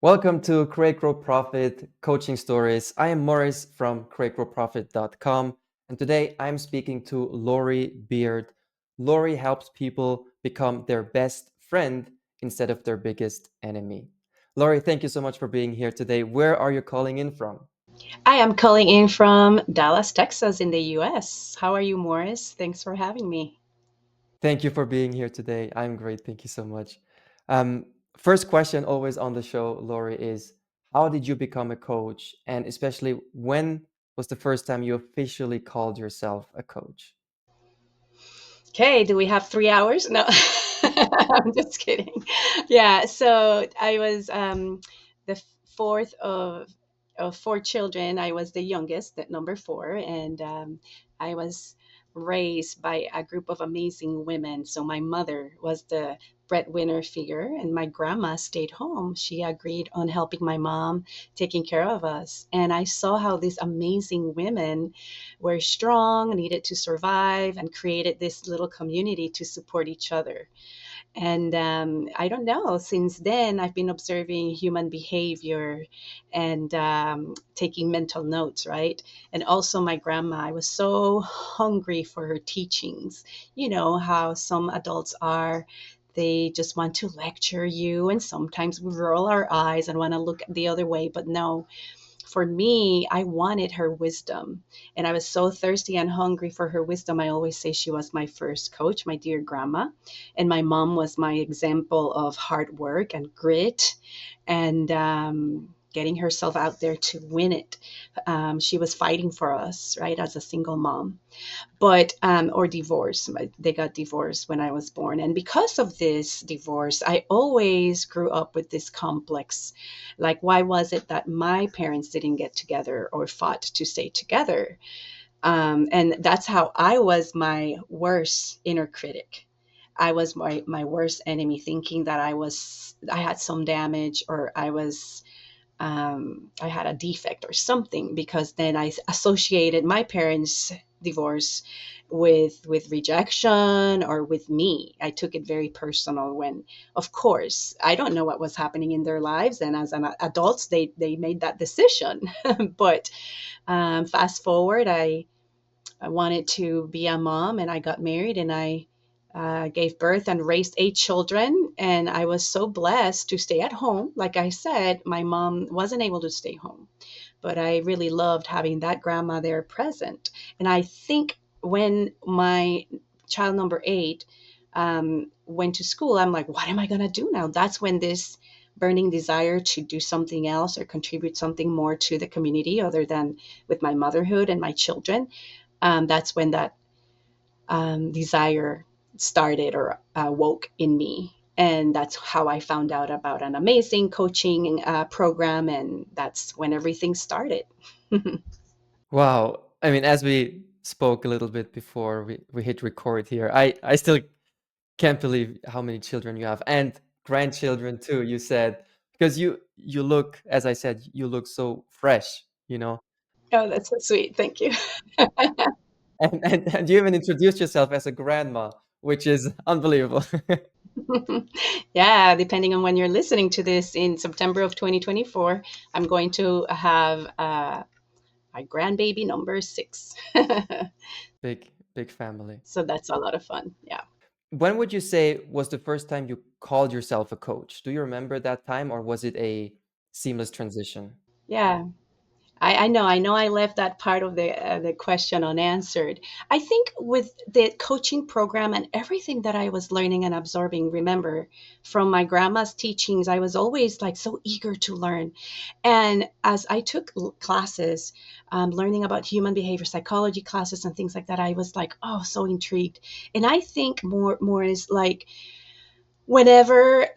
Welcome to Create Grow Profit Coaching Stories. I am Morris from CreateGrowProfit.com, and today I'm speaking to Lori Beard. Lori helps people become their best friend instead of their biggest enemy. Lori, thank you so much for being here today. Where are you calling in from? I am calling in from Dallas, Texas, in the US. How are you, Morris? Thanks for having me. Thank you for being here today. I'm great. Thank you so much. Um, First question always on the show, Lori, is how did you become a coach? And especially when was the first time you officially called yourself a coach? Okay, do we have 3 hours? No, I'm just kidding. Yeah, so I was the fourth of four children. I was the youngest, at number four, and I was raised by a group of amazing women. So my mother was the breadwinner figure, and my grandma stayed home. She agreed on helping my mom, taking care of us. And I saw how these amazing women were strong, needed to survive, and created this little community to support each other. And I don't know, since then, I've been observing human behavior and taking mental notes, right? And also, my grandma, I was so hungry for her teachings. You know how some adults are. They just want to lecture you, and sometimes we roll our eyes and want to look the other way. But no, for me, I wanted her wisdom. And I was so thirsty and hungry for her wisdom. I always say she was my first coach, my dear grandma. And my mom was my example of hard work and grit and getting herself out there to win it. She was fighting for us, right, as a single mom, but or divorce. They got divorced when I was born, and because of this divorce, I always grew up with this complex, like, why was it that my parents didn't get together or fought to stay together? And that's how I was my worst inner critic. I was my worst enemy, thinking that I had some damage, or I had a defect or something, because then I associated my parents' divorce with rejection or with me. I took it very personal, when, of course, I don't know what was happening in their lives, and as an adults, they made that decision. But fast forward, I wanted to be a mom, and I got married, and I gave birth and raised 8 children. And I was so blessed to stay at home. Like I said, my mom wasn't able to stay home, but I really loved having that grandma there present. And I think when my child number eight went to school, I'm like, what am I going to do now? That's when this burning desire to do something else or contribute something more to the community other than with my motherhood and my children, that's when that desire started or woke in me. And that's how I found out about an amazing coaching program. And that's when everything started. Wow. I mean, as we spoke a little bit before we hit record here, I still can't believe how many children you have and grandchildren too, you said, because you look, as I said, you look so fresh, you know. Oh, that's so sweet. Thank you. And you even introduced yourself as a grandma, which is unbelievable. Yeah, depending on when you're listening to this in September of 2024, I'm going to have my grandbaby number 6. Big family. So that's a lot of fun. Yeah. When would you say was the first time you called yourself a coach? Do you remember that time, or was it a seamless transition? Yeah. I know I left that part of the question unanswered. I think with the coaching program and everything that I was learning and absorbing, remember, from my grandma's teachings, I was always like so eager to learn. And as I took classes, learning about human behavior psychology classes and things like that, I was like, oh, so intrigued. And I think more is like, whenever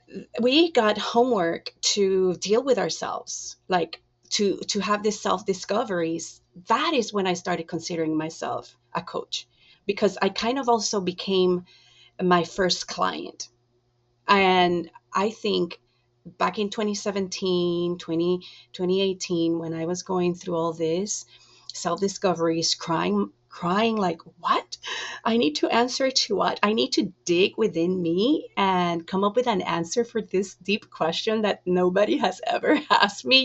we got homework to deal with ourselves, like to have this self discoveries, that is when I started considering myself a coach, because I kind of also became my first client. And I think back in 2017, 2018, when I was going through all this self discoveries, crying like, what? I need to answer to what? I need to dig within me and come up with an answer for this deep question that nobody has ever asked me.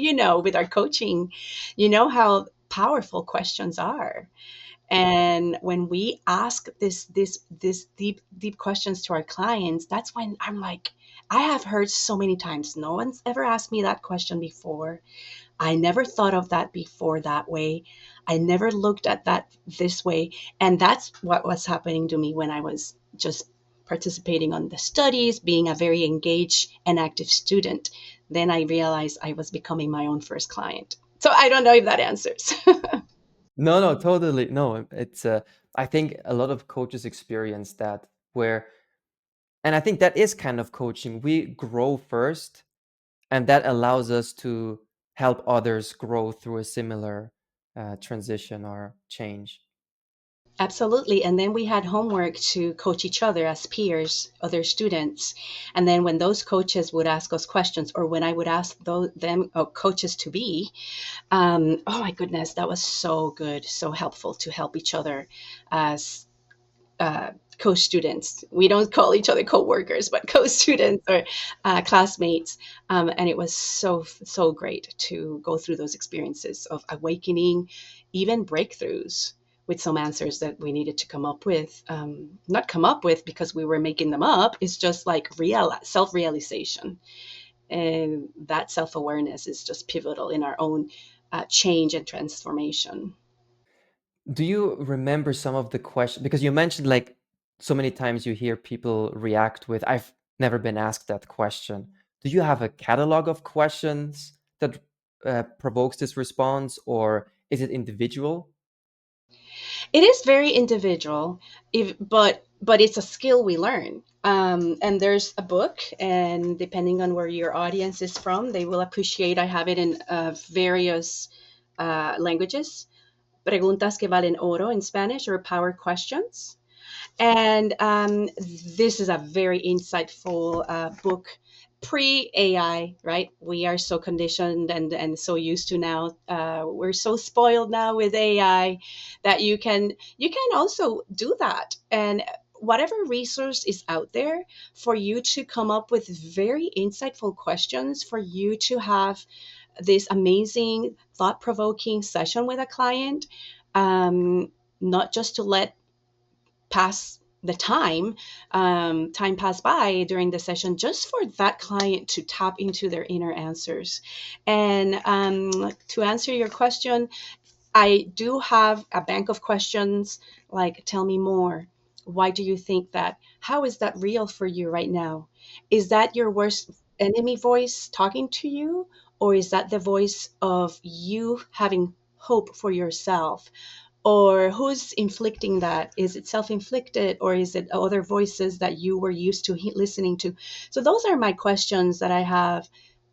With our coaching, you know how powerful questions are. And when we ask this deep questions to our clients, that's when I'm like, I have heard so many times, no one's ever asked me that question before. I never thought of that before that way. I never looked at that this way. And that's what was happening to me when I was just participating on the studies, being a very engaged and active student. Then I realized I was becoming my own first client. So I don't know if that answers. No, no, totally. No, it's I think a lot of coaches experience that where, and I think that is kind of coaching. We grow first, and that allows us to help others grow through a similar transition or change. Absolutely. And then we had homework to coach each other as peers, other students. And then when those coaches would ask us questions, or when I would ask them coaches to be, oh my goodness, that was so good, so helpful to help each other as uh, co-students. We don't call each other co-workers, but co-students or classmates. And it was so great to go through those experiences of awakening, even breakthroughs with some answers that we needed to come up with. Not come up with because we were making them up. It's just like self-realization. And that self-awareness is just pivotal in our own change and transformation. Do you remember some of the questions? Because you mentioned like so many times you hear people react with, I've never been asked that question. Do you have a catalog of questions that provokes this response, or is it individual? It is very individual, but it's a skill we learn. And there's a book, and depending on where your audience is from, they will appreciate. I have it in various languages. Preguntas que valen oro in Spanish, or power questions. And this is a very insightful book. Pre AI, right? We are so conditioned and so used to now. We're so spoiled now with AI that you can also do that. And whatever resource is out there for you to come up with very insightful questions, for you to have this amazing thought provoking session with a client, um, not just to let pass the time pass by during the session, just for that client to tap into their inner answers. And to answer your question, I do have a bank of questions like, tell me more. Why do you think that? How is that real for you right now? Is that your worst enemy voice talking to you? Or is that the voice of you having hope for yourself? Or who's inflicting that? Is it self-inflicted, or is it other voices that you were used to listening to? So those are my questions that I have,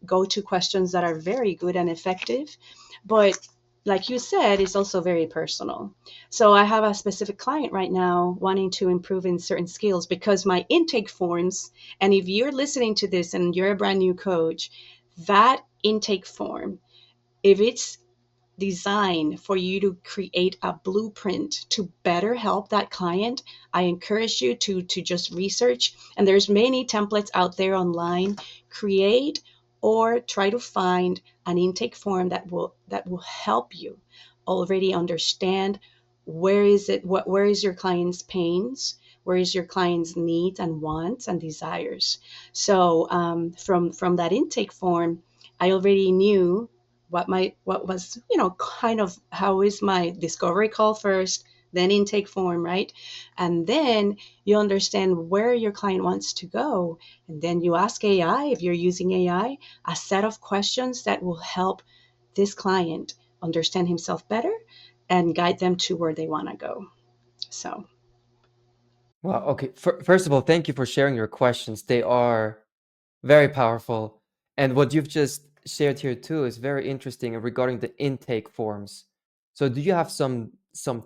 go-to questions that are very good and effective. But like you said, it's also very personal. So I have a specific client right now wanting to improve in certain skills, because my intake forms, and if you're listening to this and you're a brand new coach, that intake form, if it's designed for you to create a blueprint to better help that client, I encourage you to just research. And there's many templates out there online. Create or try to find an intake form that will help you already understand where is your client's pains, where is your client's needs and wants and desires. So from that intake form, I already knew what was, kind of how is my discovery call first, then intake form, right? And then you understand where your client wants to go, and then you ask AI, if you're using AI, a set of questions that will help this client understand himself better and guide them to where they want to go. So Well, okay. First of all, thank you for sharing your questions. They are very powerful. And what you've just shared here too is very interesting regarding the intake forms. So do you have some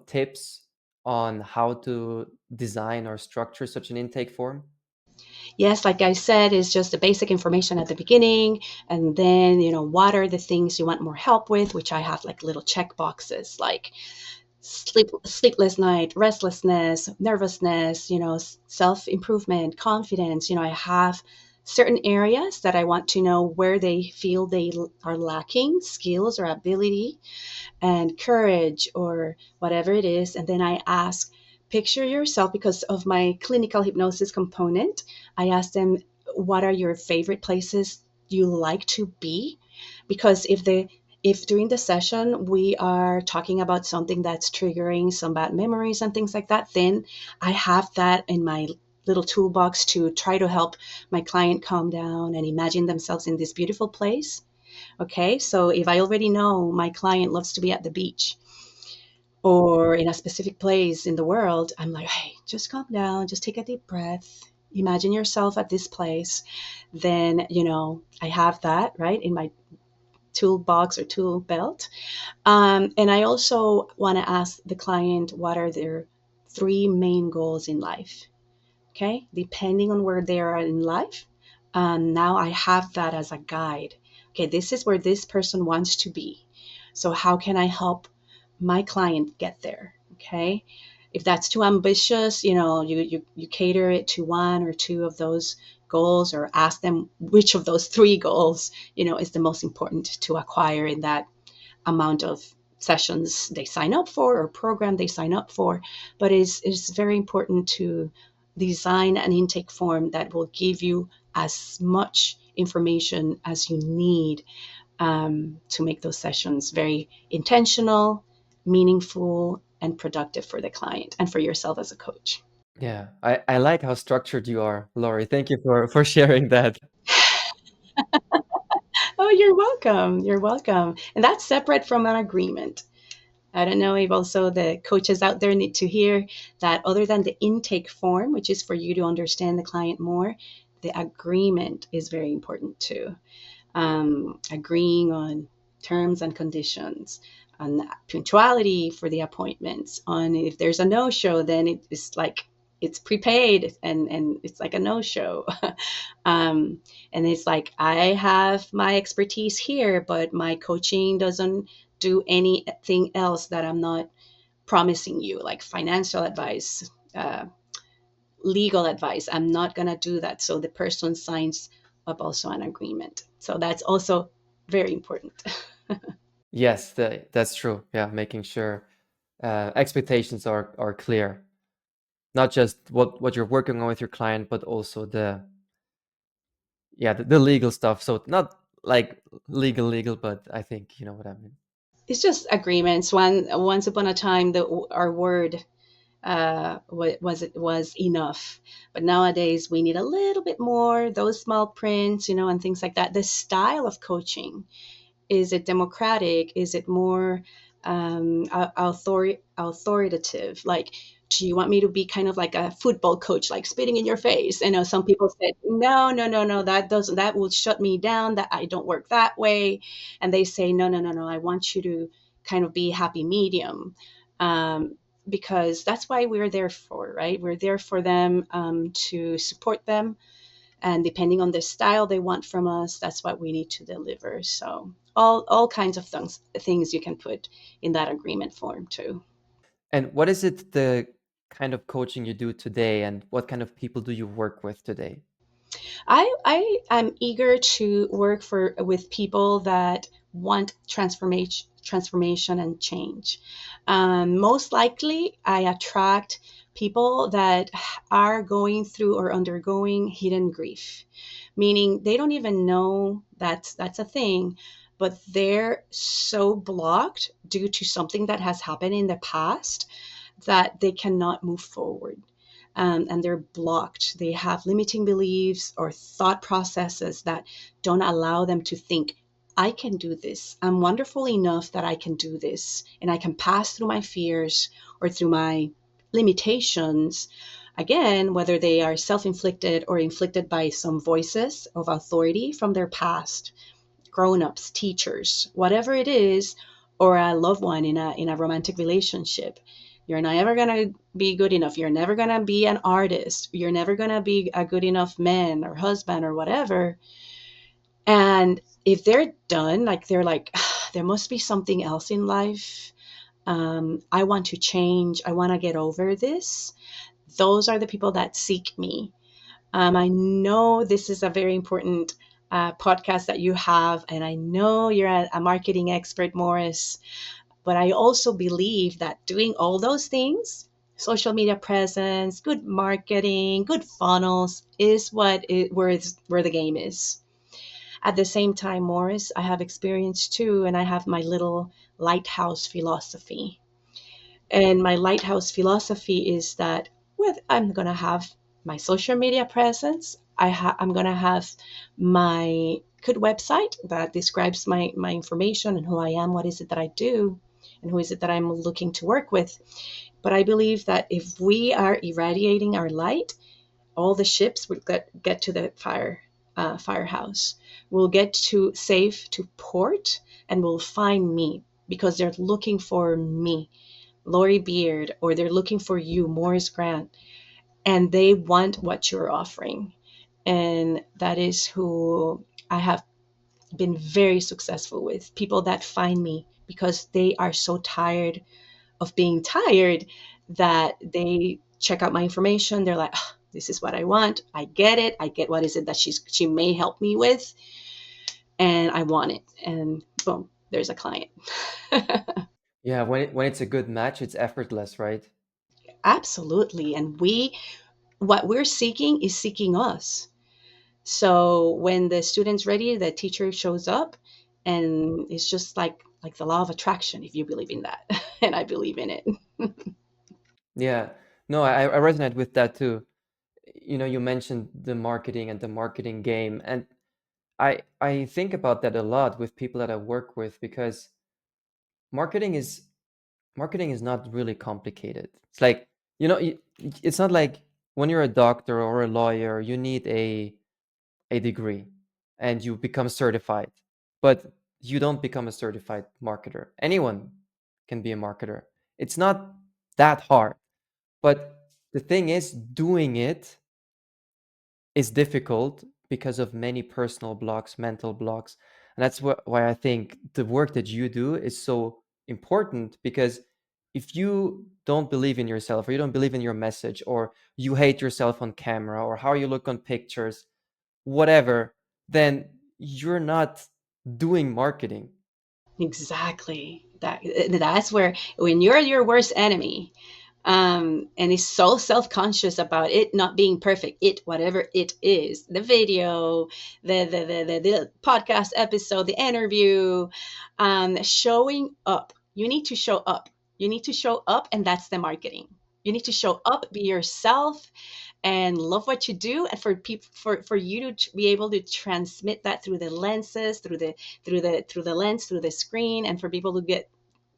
tips on how to design or structure such an intake form? yes, like I said, it's just the basic information at the beginning, and then what are the things you want more help with, which I have like little check boxes, like sleepless night, restlessness, nervousness, self improvement, confidence. I have certain areas that I want to know where they feel they are lacking skills or ability and courage or whatever it is. And then I ask, picture yourself, because of my clinical hypnosis component, I ask them, what are your favorite places you like to be? Because if during the session we are talking about something that's triggering some bad memories and things like that, then I have that in my little toolbox to try to help my client calm down and imagine themselves in this beautiful place. Okay, so if I already know my client loves to be at the beach or in a specific place in the world, I'm like, hey, just calm down, just take a deep breath, imagine yourself at this place. Then, I have that right in my toolbox or tool belt. And I also want to ask the client what are their three main goals in life. Okay, depending on where they are in life. Now I have that as a guide. Okay, this is where this person wants to be. So, how can I help my client get there? Okay, if that's too ambitious, you cater it to one or two of those goals, or ask them which of those three goals, is the most important to acquire in that amount of sessions they sign up for or program they sign up for. But it's very important to design an intake form that will give you as much information as you need, to make those sessions very intentional, meaningful, and productive for the client and for yourself as a coach. Yeah, I like how structured you are, Laurie. Thank you for sharing that. Oh, you're welcome. You're welcome. And that's separate from an agreement. I don't know if also the coaches out there need to hear that other than the intake form, which is for you to understand the client more, the agreement is very important too. Agreeing on terms and conditions, on punctuality for the appointments, on if there's a no show, then it's like it's prepaid and it's like a no show. um, and it's like, I have my expertise here, but my coaching doesn't do anything else that I'm not promising you, like financial advice, legal advice. I'm not going to do that. So the person signs up also an agreement. So that's also very important. Yes, that's true. Yeah, making sure expectations are clear, not just what you're working on with your client, but also the legal stuff. So not like legal, but I think you know what I mean. It's just agreements. Once upon a time, our word was enough, but nowadays we need a little bit more. Those small prints, and things like that. The style of coaching, is it democratic? Is it more authoritative? Like, do you want me to be kind of like a football coach, like spitting in your face? I know some people said, no, no, no, no, that will shut me down. That I don't work that way. And they say, no, no, no, no, I want you to kind of be happy medium. Because that's why we're there for, right? We're there for them, to support them, and depending on the style they want from us, that's what we need to deliver. So all kinds of things you can put in that agreement form too. And what is it the kind of coaching you do today, and what kind of people do you work with today? I am eager to work for with people that want transformation and change. Most likely, I attract people that are going through or undergoing hidden grief, meaning they don't even know that's a thing, but they're so blocked due to something that has happened in the past that they cannot move forward. And they're blocked. They have limiting beliefs or thought processes that don't allow them to think, I can do this. I'm wonderful enough that I can do this. And I can pass through my fears or through my limitations. Again, whether they are self inflicted or inflicted by some voices of authority from their past, grown-ups, teachers, whatever it is, or a loved one in a romantic relationship. You're never gonna be good enough. You're never gonna be an artist. You're never gonna be a good enough man or husband or whatever. And if they're done, like they're like, there must be something else in life. I want to change, I want to get over this, those are the people that seek me. I know this is a very important podcast that you have, and I know you're a marketing expert, Morris, but I also believe that doing all those things, social media presence, good marketing, good funnels, is where the game is. At the same time, Morris, I have experience too, and I have my little lighthouse philosophy. And my lighthouse philosophy is that I'm going to have my social media presence. I'm going to have my good website that describes my information and who I am, what is it that I do, and who is it that I'm looking to work with. But I believe that if we are irradiating our light, all the ships will get to the firehouse. We'll get to safe to port, and will find me because they're looking for me, Lori Beard, or they're looking for you, Morris Grant, and they want what you're offering. And that is who I have been very successful with. People that find me because they are so tired of being tired that they check out my information. They're like, oh, this is what I want. I get it. I get what is it that she may help me with, and I want it. And boom, there's a client. Yeah, when it's a good match, it's effortless, right? Absolutely. And what we're seeking is seeking us. So when the student's ready, the teacher shows up, and it's just like the law of attraction, if you believe in that. And I believe in it. Yeah. No, I resonate with that too. You mentioned the marketing and the marketing game, and I think about that a lot with people that I work with because marketing is marketing is not really complicated. It's like, it's not like when you're a doctor or a lawyer, you need a degree and you become certified. But you don't become a certified marketer. Anyone can be a marketer. It's not that hard. But the thing is, doing it is difficult because of many personal blocks, mental blocks. And that's why I think the work that you do is so important because if you don't believe in yourself or you don't believe in your message or you hate yourself on camera or how you look on pictures, whatever, then you're not doing marketing. Exactly. That's where, when you're your worst enemy, and is so self-conscious about it not being perfect, it whatever it is, the video, the podcast episode, the interview, showing up. You need to show up. You need to show up, and that's the marketing. You need to show up, be yourself, and love what you do, and for people, for you to be able to transmit that through the lenses, through the lens, through the screen, and for people to get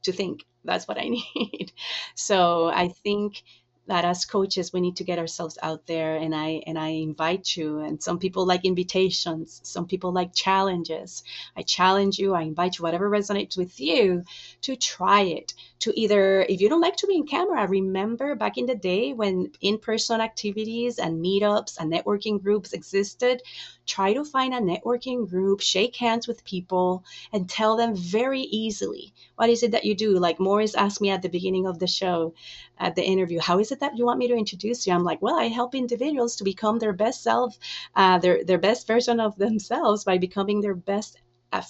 to think that's what I need. So I think that as coaches we need to get ourselves out there, and I invite you, and some people like invitations, some people like challenges. I challenge you, I invite you, whatever resonates with you, to try it. To either, if you don't like to be in camera, remember back in the day when in-person activities and meetups and networking groups existed, try to find a networking group, shake hands with people, and tell them very easily what is it that you do. Like Morris asked me at the beginning of the show, at the interview, how is it that you want me to introduce you? I'm like, well, I help individuals to become their best self, their best version of themselves by becoming their best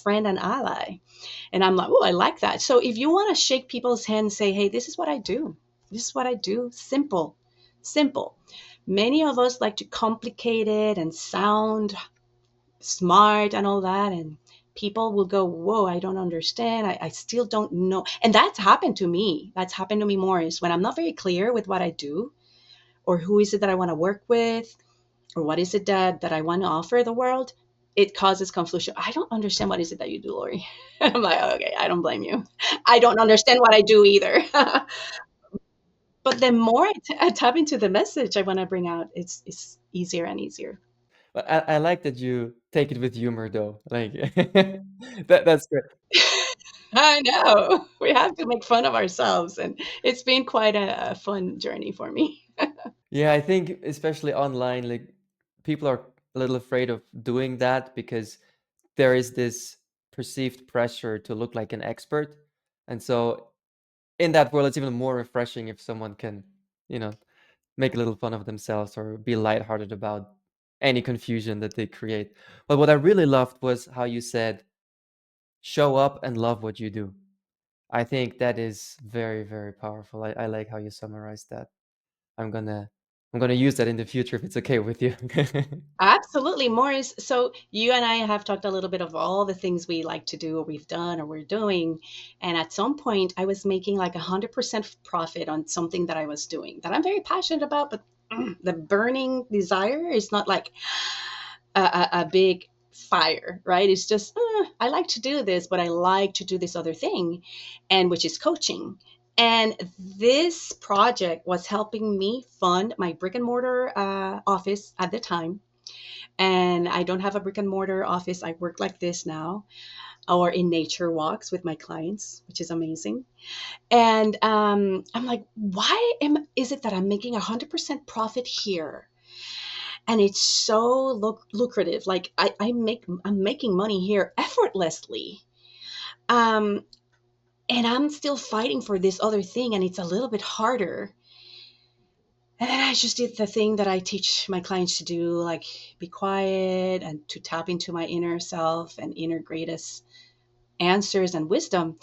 friend and ally. And I'm like, oh, I like that. So if you want to shake people's hands, say, hey, this is what I do. This is what I do. Simple, simple. Many of us like to complicate it and sound smart and all that. And people will go, whoa, I don't understand. I still don't know. And that's happened to me. That's happened to me more is when I'm not very clear with what I do, or who is it that I want to work with, or what is it that I want to offer the world. It causes confusion. I don't understand, what is it that you do, Lori? I'm like, okay, I don't blame you. I don't understand what I do either. But the more I tap into the message I want to bring out, it's easier and easier. But I like that you take it with humor though. Like that's good. I know. We have to make fun of ourselves, and it's been quite a fun journey for me. Yeah, I think especially online, like people are a little afraid of doing that because there is this perceived pressure to look like an expert. And so in that world, it's even more refreshing if someone can, you know, make a little fun of themselves or be lighthearted about any confusion that they create. But what I really loved was how you said, show up and love what you do. I think that is very, very powerful. I like how you summarized that. I'm gonna I'm gonna use that in the future if it's okay with you. Absolutely, Morris. So you and I have talked a little bit of all the things we like to do or we've done or we're doing. And at some point I was making like 100% profit on something that I was doing that I'm very passionate about, but the burning desire is not like a big fire, right? It's just, I like to do this, but I like to do this other thing, and which is coaching. And this project was helping me fund my brick and mortar office at the time. And I don't have a brick and mortar office. I work like this now, or in nature walks with my clients, which is amazing. And I'm like, is it that I'm making 100% profit here? And it's so lucrative. Like I'm making money here effortlessly. Um, and I'm still fighting for this other thing, and it's a little bit harder. And then I just did the thing that I teach my clients to do, like be quiet and to tap into my inner self and inner greatest answers and wisdom.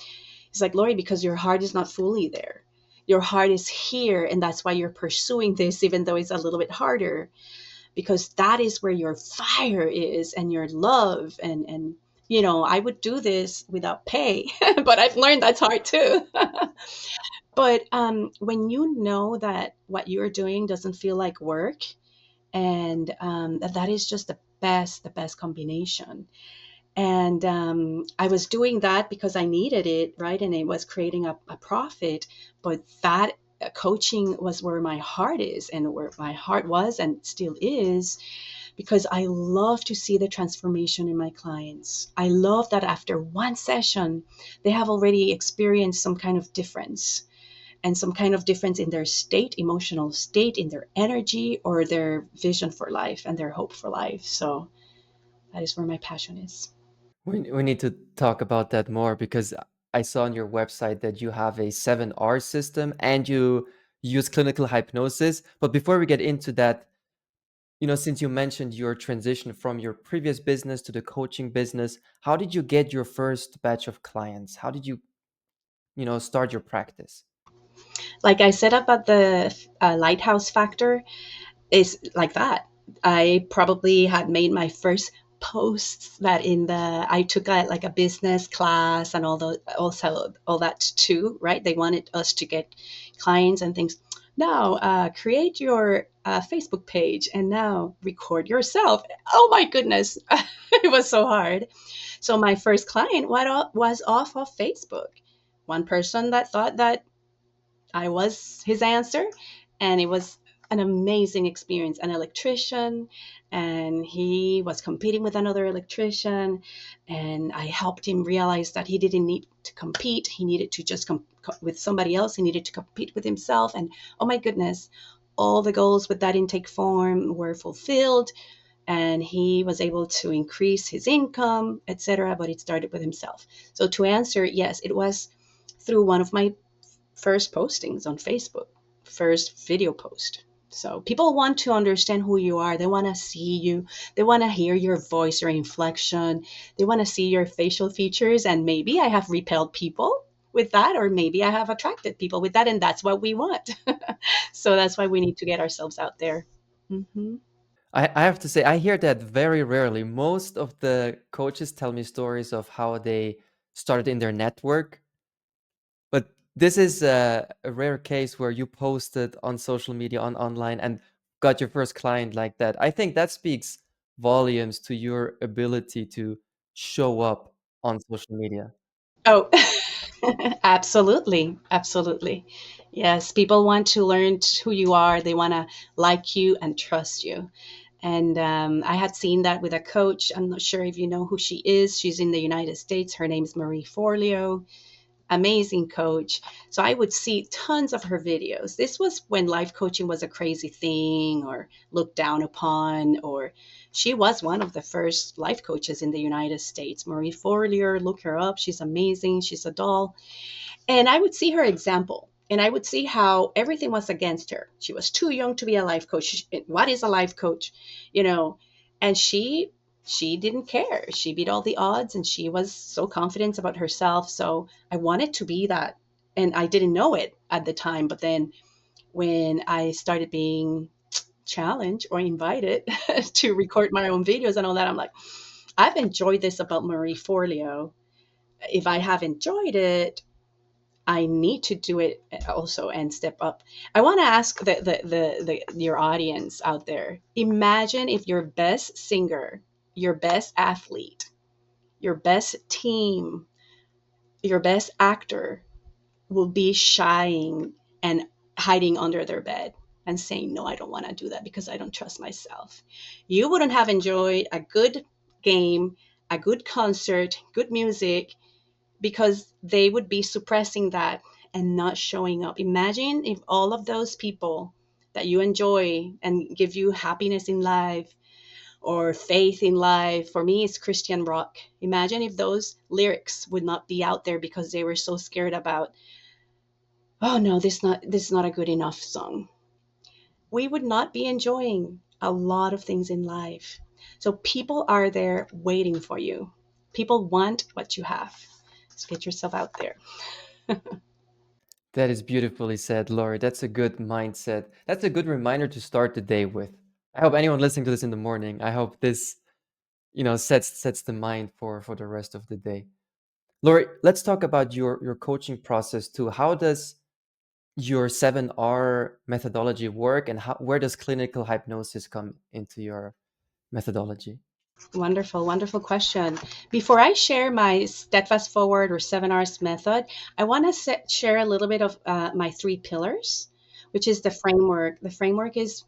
It's like, Lori, because your heart is not fully there. Your heart is here, and that's why you're pursuing this, even though it's a little bit harder, because that is where your fire is and your love. And I would do this without pay, but I've learned that's hard too. But when you know that what you're doing doesn't feel like work, and that is just the best combination. And I was doing that because I needed it, right? And it was creating a profit. But that coaching was where my heart is, and where my heart was and still is, because I love to see the transformation in my clients. I love that after one session, they have already experienced some kind of difference, and some kind of difference in their state, emotional state, in their energy, or their vision for life and their hope for life. So that is where my passion is. We need to talk about that more because I saw on your website that you have a 7R system and you use clinical hypnosis. But before we get into that, since you mentioned your transition from your previous business to the coaching business, how did you get your first batch of clients? How did you start your practice? Like I set up at the lighthouse factor, is like that. I probably had made my first posts that in the I took like a business class and also all that too, right? They wanted us to get clients and things. Now create your Facebook page and now record yourself. Oh my goodness, it was so hard. So my first client was off of Facebook. One person that thought that I was his answer, and it was an amazing experience. An electrician, and he was competing with another electrician, and I helped him realize that he didn't need to compete. He needed to just with somebody else. He needed to compete with himself, and oh my goodness, all the goals with that intake form were fulfilled, and he was able to increase his income, etc. But it started with himself. So to answer, yes, it was through one of my first postings on Facebook, first video post. So people want to understand who you are. They want to see you. They want to hear your voice, your inflection. They want to see your facial features. And maybe I have repelled people with that, or maybe I have attracted people with that. And that's what we want. So that's why we need to get ourselves out there. Hmm. I have to say, I hear that very rarely. Most of the coaches tell me stories of how they started in their network. But this is a rare case where you posted on social media, on online, and got your first client like that. I think that speaks volumes to your ability to show up on social media. Oh, absolutely. Absolutely. Yes, people want to learn who you are. They want to like you and trust you. And I had seen that with a coach. I'm not sure if you know who she is. She's in the United States. Her name is Marie Forleo. amazing coach. So I would see tons of her videos. This was when life coaching was a crazy thing or looked down upon, or she was one of the first life coaches in the United States. Marie Forleo, look her up. She's amazing. She's a doll. And I would see her example, and I would see how everything was against her. She was too young to be a life coach. What is a life coach? You know, and she didn't care. She beat all the odds, and she was so confident about herself. So I wanted to be that. And I didn't know it at the time, but then when I started being challenged or invited to record my own videos and all that, I'm like, I've enjoyed this about Marie Forleo. If I have enjoyed it, I need to do it also and step up. I want to ask your audience out there. Imagine if your best singer, your best athlete, your best team, your best actor will be shying and hiding under their bed and saying, "No, I don't want to do that because I don't trust myself." You wouldn't have enjoyed a good game, a good concert, good music, because they would be suppressing that and not showing up. Imagine if all of those people that you enjoy and give you happiness in life or faith in life, for me, it's Christian rock. Imagine if those lyrics would not be out there because they were so scared about, oh no, this is not a good enough song. We would not be enjoying a lot of things in life. So people are there waiting for you. People want what you have. So get yourself out there. That is beautifully said, Lori. That's a good mindset. That's a good reminder to start the day with. I hope anyone listening to this in the morning, I hope this, sets the mind for the rest of the day. Lori, let's talk about your coaching process too. How does your 7R methodology work, and where does clinical hypnosis come into your methodology? Wonderful, wonderful question. Before I share my steadfast forward or 7 R's method, I want to share a little bit of my 3 pillars, which is the framework. The framework is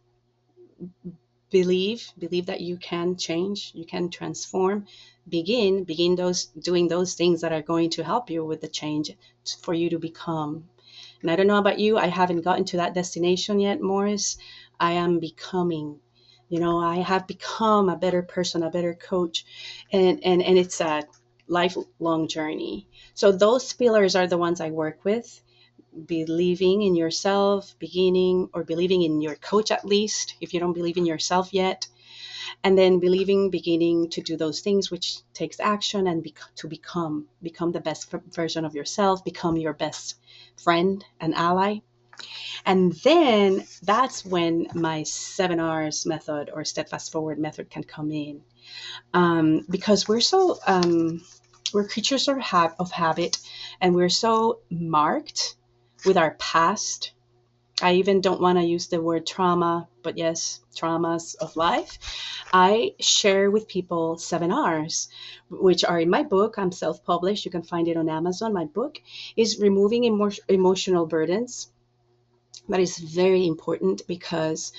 believe that you can change, you can transform, begin those doing those things that are going to help you with the change for you to become. And I don't know about you, I haven't gotten to that destination yet, Morris. I am becoming. I have become a better person, a better coach, and it's a lifelong journey. So those pillars are the ones I work with: believing in yourself, beginning or believing in your coach, at least if you don't believe in yourself yet, and then beginning to do those things which takes action, and to become the best version of yourself, become your best friend and ally. And then that's when my 7 R's method or steadfast forward method can come in, because we're creatures of habit, and we're so marked with our past. I even don't want to use the word trauma, but yes, traumas of life. I share with people 7 R's, which are in my book. I'm self published. You can find it on Amazon. My book is Removing Emotional Burdens. That is very important because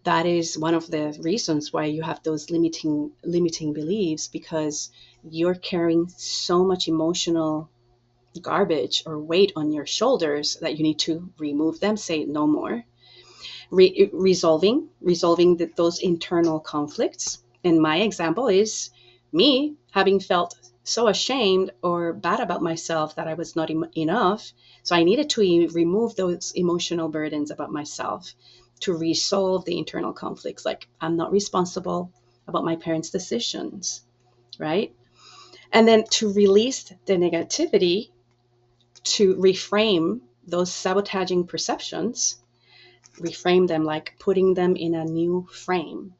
that is one of the reasons why you have those limiting beliefs, because you're carrying so much emotional garbage or weight on your shoulders that you need to remove them, say no more. Resolving those internal conflicts. And my example is me having felt so ashamed or bad about myself that I was not enough. So I needed to remove those emotional burdens about myself to resolve the internal conflicts. Like, I'm not responsible about my parents' decisions, right? And then to release the negativity, to reframe those sabotaging perceptions, reframe them, like putting them in a new frame.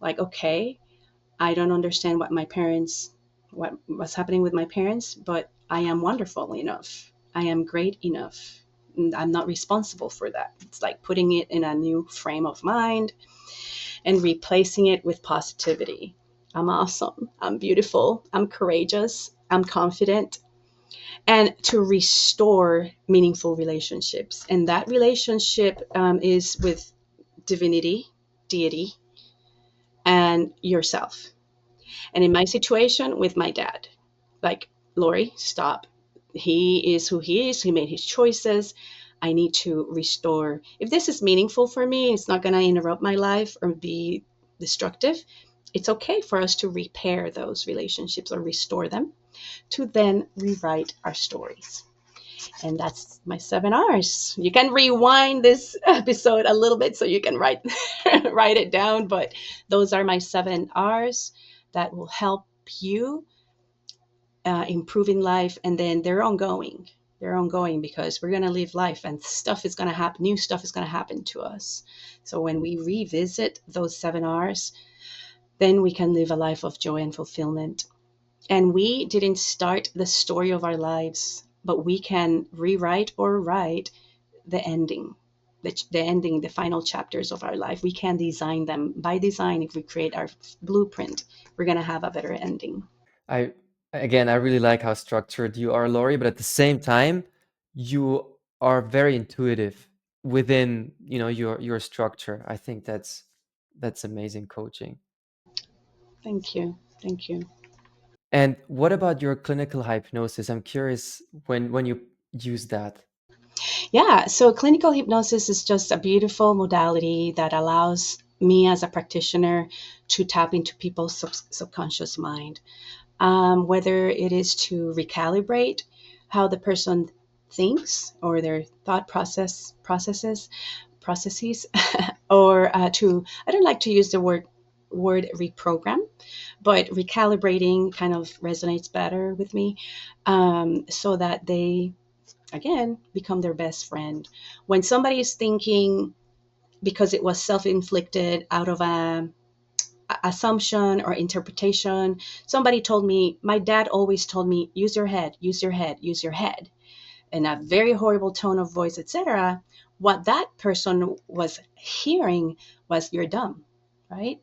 Like, okay, I don't understand what was happening with my parents, but I am wonderful enough. I am great enough. I'm not responsible for that. It's like putting it in a new frame of mind and replacing it with positivity. I'm awesome. I'm beautiful. I'm courageous. I'm confident. And to restore meaningful relationships. And that relationship is with divinity, deity, and yourself. And in my situation, with my dad, like, Lori, stop. he is who he is. He made his choices. I need to restore. If this is meaningful for me, it's not going to interrupt my life or be destructive. It's okay for us to repair those relationships or restore them to then rewrite our stories. And that's my 7 R's. You can rewind this episode a little bit so you can write write it down, but those are my 7 R's that will help you improve in life. And then they're ongoing. They're ongoing because we're going to live life and stuff is going to happen. New stuff is going to happen to us. So when we revisit those 7 R's, then we can live a life of joy and fulfillment. And we didn't start the story of our lives, but we can rewrite or write the ending, the ending, the final chapters of our life. We can design them. By design, if we create our blueprint, we're going to have a better ending. I Again, I really like how structured you are, Lori, but at the same time, you are very intuitive within, your structure. I think that's amazing coaching. Thank you. Thank you. And what about your clinical hypnosis? I'm curious when you use that. Yeah, so clinical hypnosis is just a beautiful modality that allows me as a practitioner to tap into people's subconscious mind, whether it is to recalibrate how the person thinks or their thought processes, or to, I don't like to use the word reprogram, but recalibrating kind of resonates better with me, so that they again become their best friend. When somebody is thinking because it was self-inflicted out of a assumption or interpretation, somebody told me, my dad always told me, use your head, use your head, use your head, in a very horrible tone of voice, etc. What that person was hearing was, you're dumb, right?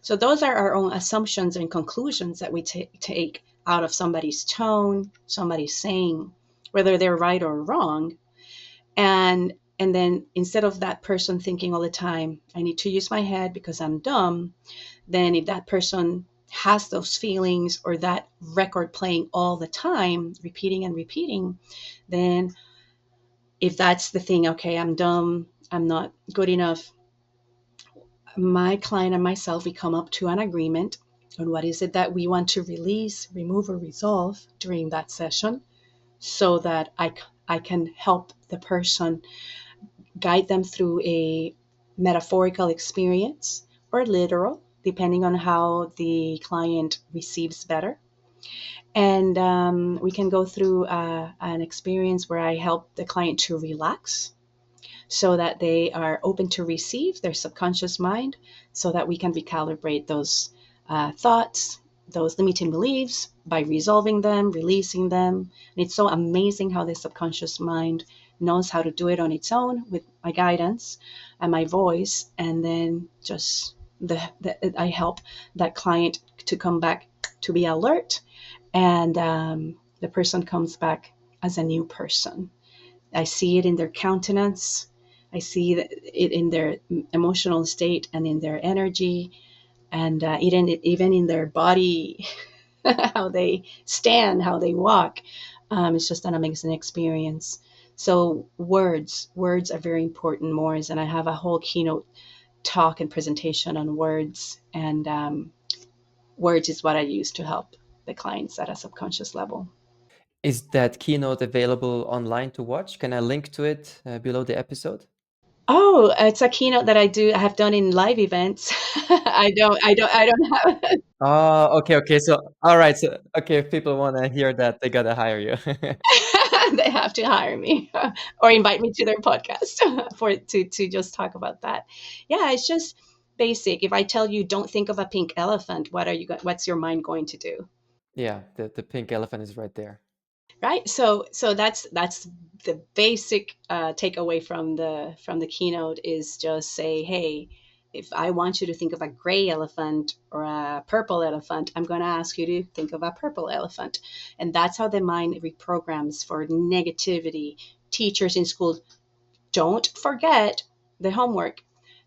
So those are our own assumptions and conclusions that we take out of somebody's tone, somebody's saying, whether they're right or wrong. And then instead of that person thinking all the time, I need to use my head because I'm dumb, then if that person has those feelings or that record playing all the time, repeating and repeating, then if that's the thing, okay, I'm dumb, I'm not good enough, my client and myself, we come up to an agreement on what is it that we want to release, remove, or resolve during that session, so that I can help the person, guide them through a metaphorical experience or literal, depending on how the client receives better. And we can go through an experience where I help the client to relax so that they are open to receive their subconscious mind, so that we can recalibrate those thoughts, those limiting beliefs by resolving them, releasing them. And it's so amazing how the subconscious mind knows how to do it on its own with my guidance and my voice. And then just I help that client to come back to be alert, and the person comes back as a new person. I see it in their countenance. I see it in their emotional state and in their energy, and even in their body, how they stand, how they walk. It's just an amazing experience. So words are very important, Morris, and I have a whole keynote talk and presentation on words. And words is what I use to help the clients at a subconscious level. Is that keynote available online to watch? Can I link to it below the episode? Oh, it's a keynote that I have done in live events. I don't have. Oh, okay, okay. So, all right. So, okay, if people want to hear that, they gotta hire you. They have to hire me or invite me to their podcast for to just talk about that. Yeah, it's just basic. If I tell you don't think of a pink elephant, what's your mind going to do? Yeah, the pink elephant is right there. Right? So that's the basic takeaway from the keynote, is just say, hey, if I want you to think of a gray elephant or a purple elephant, I'm going to ask you to think of a purple elephant. And that's how the mind reprograms for negativity. Teachers in school, don't forget the homework.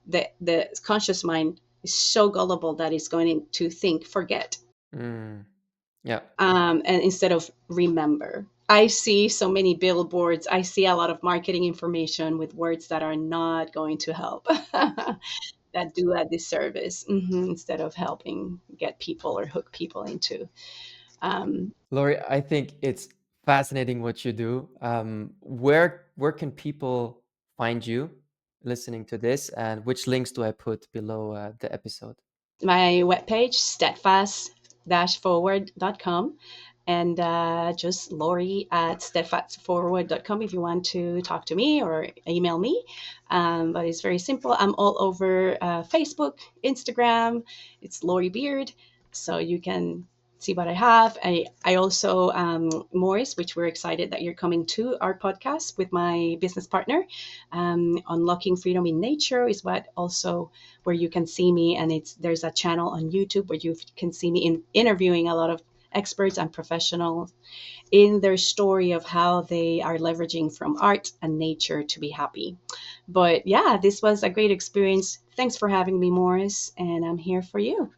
The conscious mind is so gullible that it's going to think forget, Mm, yeah. and instead of remember. I see so many billboards. I see a lot of marketing information with words that are not going to help, that do a disservice, instead of helping get people or hook people into. Um, Lori, I think it's fascinating what you do. Where can people find you listening to this, and which links do I put below the episode? my webpage, steadfast-forward.com, and just Lori at steadfastforward.com if you want to talk to me or email me. But it's very simple. I'm all over Facebook, Instagram. It's Lori Beard, so you can see what I have. I also, Morris, which we're excited that you're coming to our podcast with my business partner. Unlocking Freedom in Nature is what also where you can see me, and there's a channel on YouTube where you can see me interviewing a lot of experts and professionals in their story of how they are leveraging from art and nature to be happy. But yeah, this was a great experience. Thanks for having me, Morris, and I'm here for you.